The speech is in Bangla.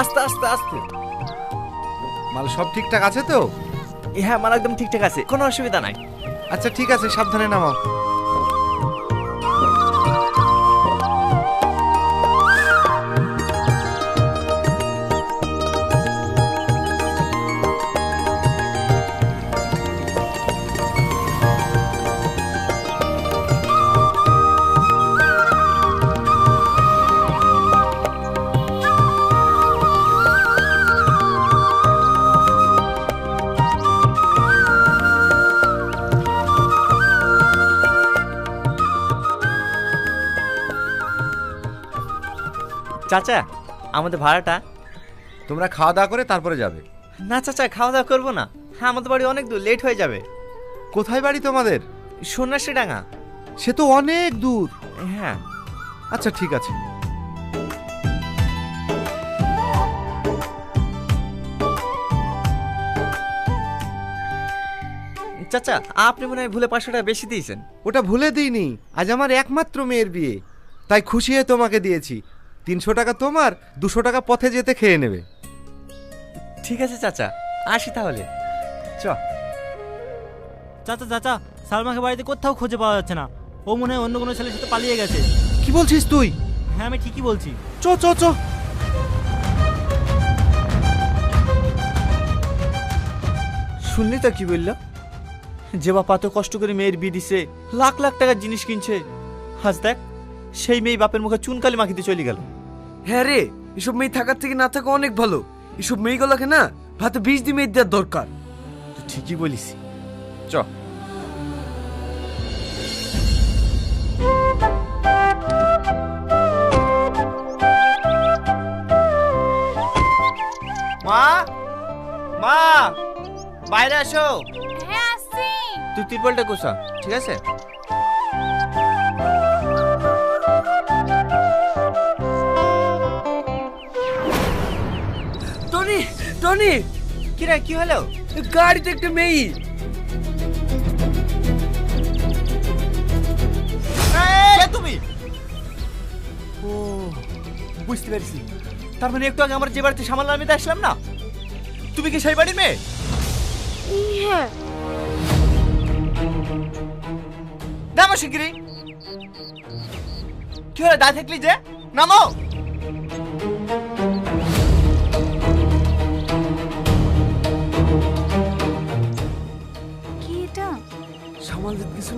আস্তে আস্তে আস্তে। মাল সব ঠিকঠাক আছে তো? হ্যাঁ, মাল একদম ঠিকঠাক আছে, কোনো অসুবিধা নাই। আচ্ছা ঠিক আছে, সাবধানে নামাও। চাচা, আমাদের ভাড়াটা। তোমরা খাওয়া দাওয়া করে তারপরে যাবে? না চাচা, খাওয়া দাওয়া করবো না। হ্যাঁ, আমাদের বাড়ি অনেক দূর, লেট হয়ে যাবে। কোথায় বাড়ি তোমাদের? সন্ন্যাসী ডাঙ্গা। সে তো অনেক দূর। হ্যাঁ। আচ্ছা ঠিক আছে। চাচা, আপনি মনে হয় ভুলে 500 টাকা বেশি দিয়েছেন। ওটা ভুলে দিইনি, আজ আমার একমাত্র মেয়ের বিয়ে, তাই খুশি হয়ে তোমাকে দিয়েছি। 300 টাকা তোমার, 200 টাকা পথে যেতে খেয়ে নেবে। ঠিক আছে চাচা, আসি তাহলে। চ। চাচা চাচা, সালমাকে বাড়িতে কোথাও খুঁজে পাওয়া যাচ্ছে না। ও মনে হয় অন্য কোনো ছেলের সাথে পালিয়ে গেছে। কি বলছিস তুই? হ্যাঁ, আমি ঠিকই বলছি। চ চ চ। শুনলি তো কি বললো? যে বাপ এত কষ্ট করে মেয়ের বিয়ে দিছে, লাখ লাখ টাকার জিনিস কিনছে, আজ দেখ সেই মেয়ে বাপের মুখে চুনকালি মাখিতে চলে গেল। হ্যাঁ রে, এসব মেয়ে থাকার থেকে না থাকা অনেক ভালো। এসব মেয়েগুলোকে না ভাতে বিষ দিয়ে মেয়ে দেওয়ার দরকার। তুই ঠিকই বলিস। চ। মা, মা, বাইরে আসো। হ্যাঁ আসছি। তুই তিরপলটা কোসা, ঠিক আছে? টনি, টনি, কি রে, কি হলো? গাড়িতে একটা মেয়ে। কে তুমি? ও, বুঝতে পেরেছি। তার মানে একটু আগে আমার যে বাড়িতে সামাল আমি আসলাম না, তুমি কি সেই বাড়ির মেয়ে? হ্যাঁ। নামো শিগগিরি। কি হলো, দাঁড়িয়ে থাকলি যে? নামো। কি এটা? সামাল দিতে কিছু